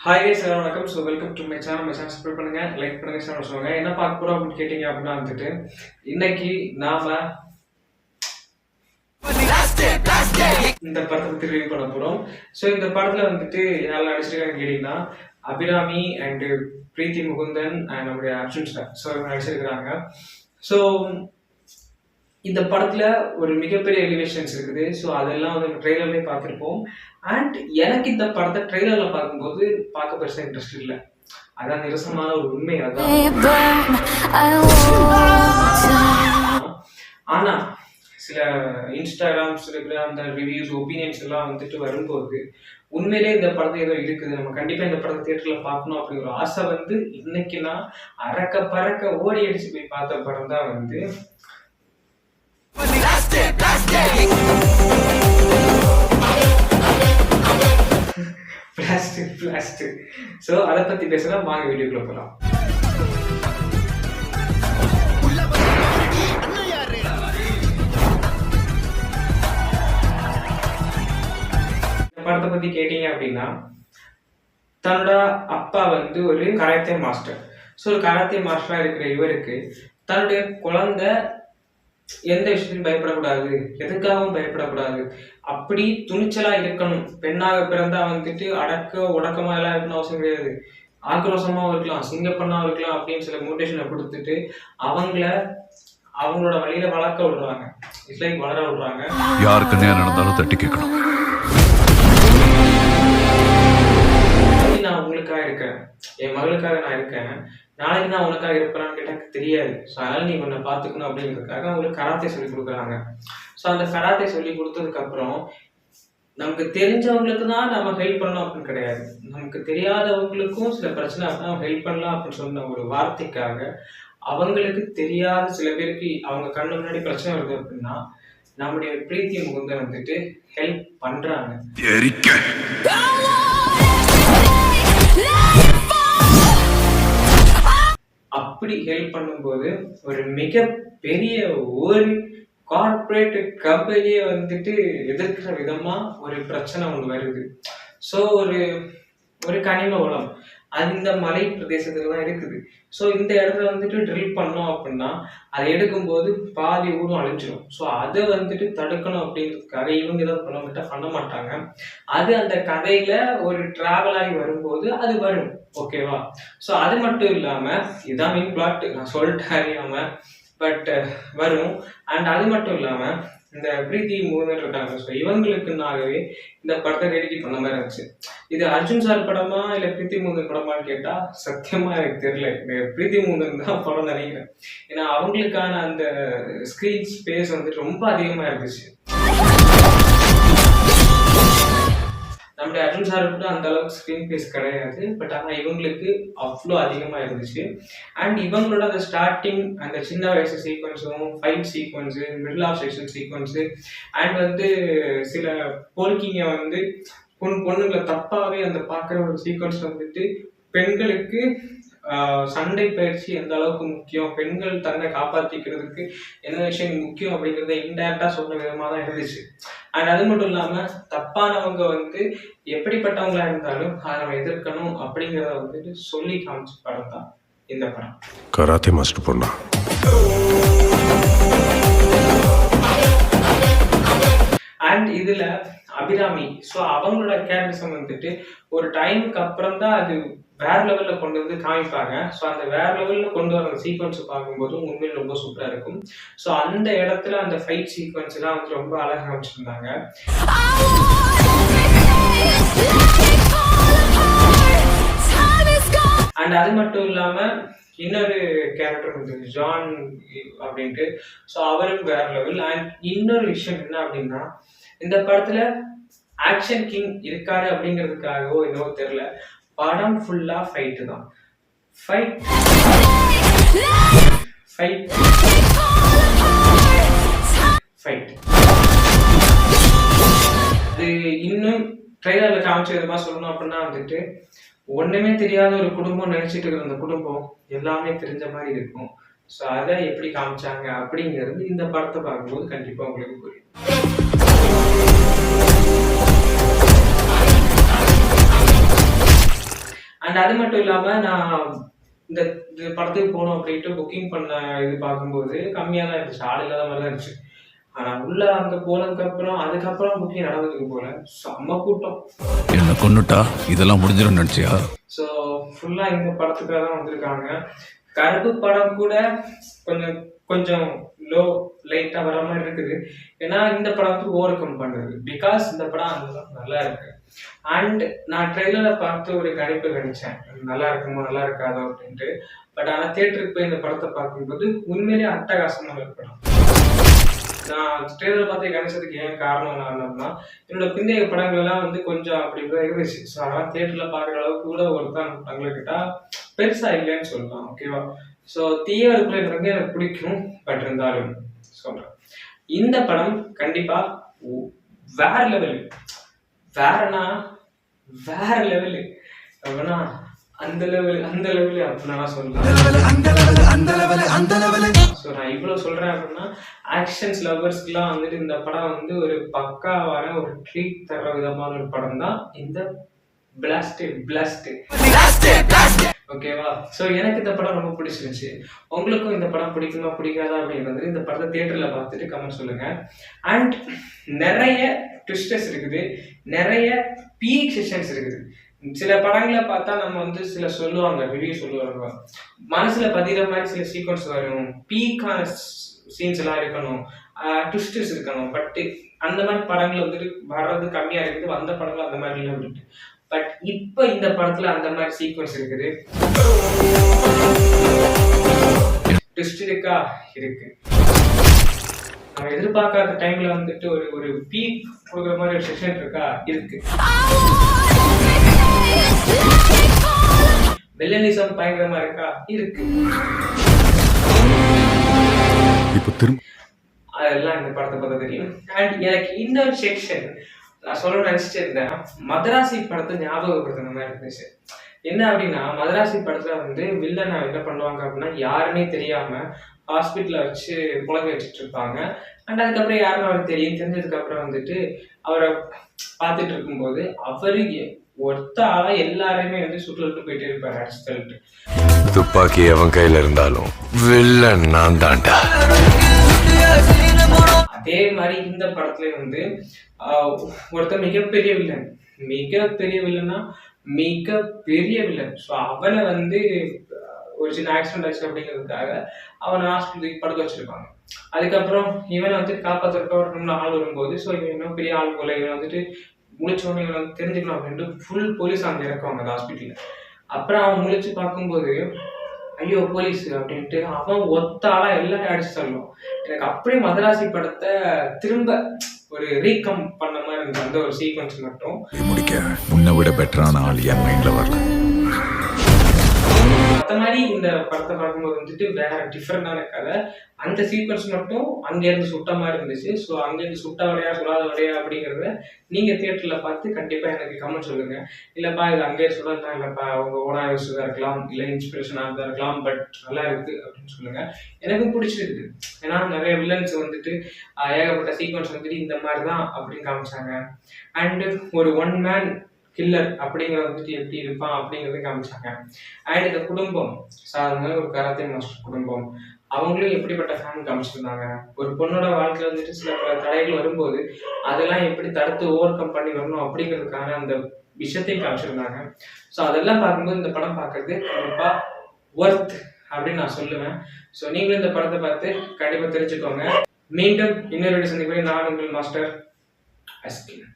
Hi guys வணக்கம். So welcome to my channel. My channel subscribe பண்ணுங்க, like பண்ணுங்க, share சொல்லுங்க. என்ன பார்க்க போறோம் அப்படின்னு கேட்டீங்க அப்படின்னா வந்துட்டு இன்னைக்கு நாம இந்த படத்தை பத்தி ரிவ்யூ பண்ண போறோம். ஸோ இந்த படத்துல வந்துட்டு யாரெல்லாம் நடிச்சிருக்காங்க கேட்டீங்கன்னா அபிராமி அண்ட் பிரீத்தி முகுந்தன் அண்ட் நம்முடைய அர்ஜுன் சார். ஸோ இவங்க நடிச்சிருக்கிறாங்க. ஸோ இந்த படத்துல ஒரு மிகப்பெரிய எலிவேஷன்ஸ் இருக்குது. ஸோ அதெல்லாம் வந்து ட்ரெய்லர்லேயே பார்த்துருப்போம். அண்ட் எனக்கு இந்த படத்தை ட்ரெய்லர்ல பார்க்கும்போது பார்க்க பெருசாக இன்ட்ரெஸ்ட் இல்லை. அதான் நிரசமான ஒரு உண்மை. அதான் ஆனா சில இன்ஸ்டாகிராம் அந்த ரிவ்யூஸ் ஒப்பீனியன்ஸ் எல்லாம் வந்துட்டு வரும்போது உண்மையிலே இந்த படத்தை ஏதோ இருக்குது, நம்ம கண்டிப்பா இந்த படத்தை தியேட்டர்ல பார்க்கணும் அப்படிங்கிற ஆசை வந்து இன்னைக்கு நான் அறக்க பறக்க ஓடி அடிச்சு போய் பார்த்த படம் தான் வந்து பிளாஸ்டிக். சோ அதை பத்தி பேசலாம், வாங்க வீடியோக்குள்ள போலாம். இந்த படத்தை பத்தி கேட்டீங்க அப்படின்னா தன்னோட அப்பா வந்து ஒரு கராத்தே மாஸ்டர். ஸோ ஒரு கராத்தே மாஸ்டரா இருக்கிற இவருக்கு தன்னுடைய குழந்தை எந்த விஷயத்தையும் பயப்படக்கூடாது, எதுக்காகவும் பயப்படக்கூடாது, அப்படி துணிச்சலா இருக்கணும். பெண்ணாக பிறந்தா வந்துட்டு உடக்கமா எல்லாம் இருக்கணும் அவசியம் கிடையாது, ஆக்ரோஷமாவும் இருக்கலாம், சிங்கப்பண்ணாவும் இருக்கலாம் அப்படின்னு சில மோட்டிவேஷனை கொடுத்துட்டு அவங்களோட வழியில வளர்க்க விடுறாங்க. இட்ஸ் லைக் வளர விடுறாங்க. யாருக்கு நேரம் நடந்தாலும் தட்டி கேட்கணும். நான் உங்களுக்காக இருக்கேன், என் மகளுக்காக நான் இருக்கேன், நாளைக்கு நான் உனக்காக இருப்பேன்னு கேட்டா தெரியாது. ஸோ அதனால நீ உன்னை பார்த்துக்கணும் அப்படிங்கிறதுக்காக அவங்களுக்கு கராத்தே சொல்லி கொடுக்குறாங்க. ஸோ அந்த கராத்தே சொல்லி கொடுத்ததுக்கு அப்புறம் நமக்கு தெரிஞ்சவங்களுக்கு தான் நம்ம ஹெல்ப் பண்ணலாம் அப்படின்னு கிடையாது, நமக்கு தெரியாதவங்களுக்கும் சில பிரச்சனை அப்படின்னா ஹெல்ப் பண்ணலாம் அப்படின்னு சொன்ன ஒரு வார்த்தைக்காக அவங்களுக்கு தெரியாத சில பேருக்கு அவங்க கண்ணு முன்னாடி பிரச்சனை வருது அப்படின்னா நம்முடைய பிரீத்தி முகுந்தன் வந்துட்டு ஹெல்ப் பண்றாங்க. அப்படி ஹெல்ப் பண்ணும்போது ஒரு மிகப்பெரிய ஒரு கார்பரேட் கம்பெனியை வந்துட்டு எதிர்க்கிற விதமா ஒரு பிரச்சனை ஒன்று வருது. ஸோ ஒரு கனிம வளம் அந்த மலை பிரதேசத்துல தான் இருக்குது. ஸோ இந்த இடத்துல வந்துட்டு ட்ரில் பண்ணோம் அப்படின்னா அதை எடுக்கும்போது பாதி ஊரும் அழிஞ்சிடும். ஸோ அதை வந்துட்டு தடுக்கணும் அப்படின்றதுக்காக இவங்க ஏதாவது பண்ண மாட்டாங்க. அது அந்த கதையில ஒரு டிராவல் ஆகி வரும்போது அது வரும். ஓகேவா? ஸோ அது மட்டும் இல்லாம இதான் மெயின் பிளாட், நான் சொல்லிட்டு அறியாம பட் வரும். அண்ட் அது மட்டும் இல்லாம இந்த பிரீத்தி முகுந்தன் இருக்காங்க. ஸோ இவங்களுக்குன்னாகவே இந்த படத்தை டெடிகேட் பண்ண மாதிரி இருந்துச்சு. இது அர்ஜுன் சார் படமா இல்லை பிரீத்தி முகுந்தன் படமான்னு கேட்டா சத்தியமா எனக்கு தெரியல. பிரீத்தி முகுந்தன் தான் படம் நினைக்கிறேன். ஏன்னா அவங்களுக்கான அந்த ஸ்கிரீன் ஸ்பேஸ் வந்துட்டு ரொம்ப அதிகமா இருந்துச்சு. நம்முடைய அர்ஜுன் சார் கூட அந்த அளவுக்கு ஸ்கிரீன் ஸ்பேஸ் கிடையாது, பட் ஆனால் இவங்களுக்கு அவ்வளோ அதிகமாக இருந்துச்சு. அண்ட் இவங்களோட அந்த ஸ்டார்டிங் அந்த சின்ன வயசு சீக்வன்ஸும் fight sequence, middle of section sequence and வந்து சில போல்கிங்க வந்து பொண்ணுங்களை தப்பாகவே அந்த பார்க்குற ஒரு சீக்வன்ஸ் வந்துட்டு பெண்களுக்கு சண்டை பயிற்சி எந்த அளவுக்கு முக்கியம், பெண்கள் தன்னை காப்பாற்றிக்கிறதுக்கு என்ன விஷயம் முக்கியம் அப்படிங்கிறத இன்டைரக்டா சொன்ன விதமாக தான் இருந்துச்சு. அண்ட் அது மட்டும் இல்லாம தப்பானவங்க வந்து எப்படிப்பட்டவங்களா இருந்தாலும் அதை நம்ம எதிர்க்கணும் அப்படிங்கிறத வந்துட்டு சொல்லி காமிச்ச படம் தான் இந்த படம். கராத்தே மாஸ்டர் பொண்ணா. அண்ட் இதுல அபிராமி, ஸோ அவங்களோட கேரக்டர்ஸ் வந்துட்டு ஒரு டைமுக்கு அப்புறம் தான் அது வேற லெவல்ல கொண்டு வந்து காமிப்பாங்க. ஸோ அந்த வேற லெவல்ல கொண்டு வர சீக்வன்ஸ் பார்க்கும்போது உண்மையில ரொம்ப சூப்பரா இருக்கும். ஸோ அந்த இடத்துல அந்த ஃபைட் சீக்வன்ஸ் எல்லாம் வந்து ரொம்ப அழகா காமிச்சிருந்தாங்க. அண்ட் அது மட்டும் இல்லாம இன்னொரு கேரக்டர் வந்து ஜான் அப்படின்ட்டு, ஸோ அவரும் வேற லெவல். அண்ட் இன்னொரு விஷயம் என்ன அப்படின்னா இந்த படத்துல ஆக்ஷன் கிங் இருக்காரு அப்படிங்கிறதுக்காகவோ என்னவோ தெரியல, படம் ஃபுல்லா ஃபைட் தான். ஃபைட் அது இன்னும் ட்ரெய்லர்ல காமிச்ச விதமா சொல்லணும் அப்படின்னா வந்துட்டு ஒண்ணுமே தெரியாத ஒரு குடும்பம் நினைச்சிட்டு இருக்கிற அந்த குடும்பம் எல்லாமே தெரிஞ்ச மாதிரி இருக்கும். ஸோ அதை எப்படி காமிச்சாங்க அப்படிங்கிறது இந்த படத்தை பார்க்கும்போது கண்டிப்பா உங்களுக்கு புரியும். அண்ட் அது மட்டும் இல்லாம நான் இந்த இந்த படத்துக்கு போகணும் அப்படின்ட்டு புக்கிங் பண்ண இது பார்க்கும்போது கம்மியா தான் இருந்துச்சு. ஆள் இல்லாத மாதிரி தான் இருந்துச்சு. ஆனா உள்ள அங்க போனதுக்கப்புறம் அதுக்கப்புறம் புக்கிங் நடந்ததுக்கு போல செம்ம கூட்டம். என்ன கொன்னுட்டா இதெல்லாம் முடிஞ்சிடும் நினைச்சியா? ஸோ ஃபுல்லா இந்த படத்துக்காக தான் வந்திருக்காங்க. கருப்பு படம் கூட கொஞ்சம் கொஞ்சம் லோ லைட்டா வர மாதிரி இருக்குது. ஏன்னா இந்த படம் வந்து ஓவர் கம் பண்ணுது. பிகாஸ் இந்த படம் அந்த அளவுக்கு நல்லா இருக்கு. அண்ட் நான் ட்ரெய்லரை பார்த்து ஒரு கணிப்பு கணிச்சேன், நல்லா இருக்குமோ நல்லா இருக்காதோ அப்படின்ட்டு. பட் ஆனால் தியேட்டருக்கு போய் இந்த படத்தை பார்க்கும்போது உண்மையிலேயே அட்டகாசமான ஒரு படம். நான் ட்ரெய்லர் பார்த்து கணிச்சதுக்கு ஏன் காரணம் என்னன்னா, என்னோட பிந்தைய படங்கள் எல்லாம் வந்து கொஞ்சம் அப்படி இப்படி இருந்துச்சு. ஸோ அதெல்லாம் தியேட்டர்ல பார்க்குற அளவுக்கு கூட ஒருத்தான் படங்களை கிட்டா பெருசா இல்லைன்னு சொல்லலாம். ஓகேவா? ஸோ தீவிரத்துல எனக்கு பிடிக்கும். பட் இருந்தாலும் சொல்றேன், இந்த படம் கண்டிப்பா வேற லெவல். வேறனா வேற லெவலு அப்படின்னா அந்த லெவலு அப்படின்னு நான் சொல்றேன். ஸோ நான் இவ்வளவு சொல்றேன் அப்படின்னா ஆக்ஷன்ஸ் லவர்ஸ்க்குலாம் வந்துட்டு இந்த படம் வந்து ஒரு பக்காவான ஒரு ட்ரீட் தர விதமான ஒரு படம் தான் இந்த பிளாஸ்ட். ஓகேவா? ஸோ எனக்கு இந்த படம் ரொம்ப பிடிச்சிருந்துச்சு. உங்களுக்கும் இந்த படம் பிடிக்குமா பிடிக்காதா அப்படின்றது இந்த படத்தை தியேட்டர்ல பார்த்துட்டு கமெண்ட் சொல்லுங்க. அண்ட் நிறைய ட்விஸ்டர்ஸ் இருக்குது, நிறைய பீக் செஷன்ஸ் இருக்குது. சில படங்களை பார்த்தா நம்ம வந்து சில சொல்லுவாங்க, ரிவ்யூ சொல்லுவாங்க, மனசுல பதிகிற மாதிரி சில சீக்வன்ஸ் வரும், பீக்கான சீன்ஸ் எல்லாம் இருக்கணும், ட்விஸ்டர்ஸ் இருக்கணும். பட் அந்த மாதிரி படங்கள் வந்துட்டு வர்றது கம்மியா இருக்குது. வந்த படங்கள் அந்த மாதிரி எல்லாம் இருக்கு. பட் இப்ப இந்த படத்துல அந்த மாதிரி சீக்வன்ஸ் இருக்குது. ட்விஸ்ட் இருக்கா? இருக்கு. நம்ம எதிர்பார்க்காத டைம்ல வந்துட்டு ஒரு பீக் கொடுக்குற மாதிரி ஒரு செஷன் இருக்கா? இருக்கு. வில்லனிசம் பயங்கரமா இருக்கா? இருக்கு. அதெல்லாம் இந்த படத்தை பார்த்தா தெரியும். அண்ட் எனக்கு இன்னொரு செக்ஷன் நான் சொல்ல நினைச்சிட்டு இருந்தேன், மதராசி படத்தை ஞாபகப்படுத்துன மாதிரி இருந்துச்சு. என்ன அப்படின்னா, மதராசி படத்துல வந்து வில்லனை என்ன பண்ணுவாங்க அப்படின்னா, யாருன்னே தெரியாம ஹாஸ்பிட்டல்ல வச்சு புழங்க வச்சுட்டு இருப்பாங்க. அண்ட் அதுக்கப்புறம் யாருன்னு அவருக்கு தெரிஞ்சதுக்கு அப்புறம் வந்துட்டு அவரை பார்த்துட்டு இருக்கும்போது அவரு ஒருத்த ஆளா எல்லாரையுமே வந்து சுட்டு போயிட்டே இருப்பாரு, அடிச்சு தள்ளிட்டு. துப்பாக்கி அவன் கையில இருந்தாலும் வில்லன் நான் தான்டா. அதே மாதிரி இந்த படத்துல வந்து ஒருத்தர் மிகப்பெரிய வில்லன்னா மிகப்பெரிய வில்லன். ஸோ அவனை வந்து ஒரு சின்ன ஆக்சிடென்ட் ஆச்சு அப்படிங்கிறதுக்காக அவனை ஹாஸ்பிட்டலுக்கு படுக்க வச்சிருப்பாங்க. அதுக்கப்புறம் இவனை வந்து காப்பாற்றுறதுக்கு ஒரு ஆள் வரும்போது, ஸோ இவன் இன்னும் பெரிய ஆள் போல, இவன் வந்துட்டு முழிச்சோன்னு இவனை தெரிஞ்சுக்கணும் அப்படின்ட்டு ஃபுல் போலீஸ் அங்கே இறக்குவாங்க அந்த ஹாஸ்பிட்டலில். அப்புறம் அவன் முழிச்சு பார்க்கும்போது ஐயோ போலீஸ் அப்படின்ட்டு அவன் ஒத்தாளா எல்லாரும் அடிச்சு தள்ளும். எனக்கு அப்படியே மதராசி படத்தை திரும்ப ஒரு ரீகம் பண்ண மாதிரி இருந்துச்சு அந்த ஒரு சீக்வன்ஸ் மட்டும். முடிக்க முன்ன விட பெட்டரான ஆள் என் மைண்ட்ல வரல. மற்ற மாதிரி இந்த படத்தை பார்க்கும்போது வந்துட்டு வேற டிஃப்ரெண்டான கதை. அந்த சீக்வன்ஸ் மட்டும் அங்கேருந்து சுட்ட மாதிரி இருந்துச்சு. ஸோ அங்கேருந்து சுட்ட வடையா சுடாத வடையா அப்படிங்கிறத நீங்க தியேட்டர்ல பார்த்து கண்டிப்பா எனக்கு கமெண்ட் சொல்லுங்க. இல்லப்பா இது அங்கேயே சுடலாம், இல்லப்பா உங்க ஓனா யூஸா இருக்கலாம், இல்லை இன்ஸ்பிரேஷனாக தான் இருக்கலாம், பட் நல்லா இருக்கு அப்படின்னு சொல்லுங்க. எனக்கும் பிடிச்சிருக்கு. ஏன்னா நிறைய வில்லன்ஸ் வந்துட்டு ஏகப்பட்ட சீக்வன்ஸ் வந்துட்டு இந்த மாதிரி தான் அப்படின்னு காமிச்சாங்க. அண்ட் ஒரு ஒன் மேன் கில்லர் அப்படிங்கிறது வந்துட்டு எப்படி இருப்பான் அப்படிங்கிறத காமிச்சாங்க. அண்ட் இந்த குடும்பம் சாதாரண ஒரு கராத்தே மாஸ்டர் குடும்பம், அவங்களும் எப்படிப்பட்ட ஃபேன் காமிச்சிருந்தாங்க. ஒரு பொண்ணோட வாழ்க்கையில வந்துட்டு சில தடைகள் வரும்போது அதெல்லாம் எப்படி தடுத்து ஓவர் கம் பண்ணி வரணும் அப்படிங்கிறதுக்கான அந்த விஷயத்தையும் காமிச்சிருந்தாங்க. ஸோ அதெல்லாம் பார்க்கும்போது இந்த படம் பார்க்கறது கண்டிப்பா ஒர்த் அப்படின்னு நான் சொல்லுவேன். ஸோ நீங்களும் இந்த படத்தை பார்த்து கண்டிப்பா தெரிஞ்சுக்கோங்க. மீண்டும் இன்னொரு சந்திப்பு. நான் உங்கள் மாஸ்டர் அஸ்கின்.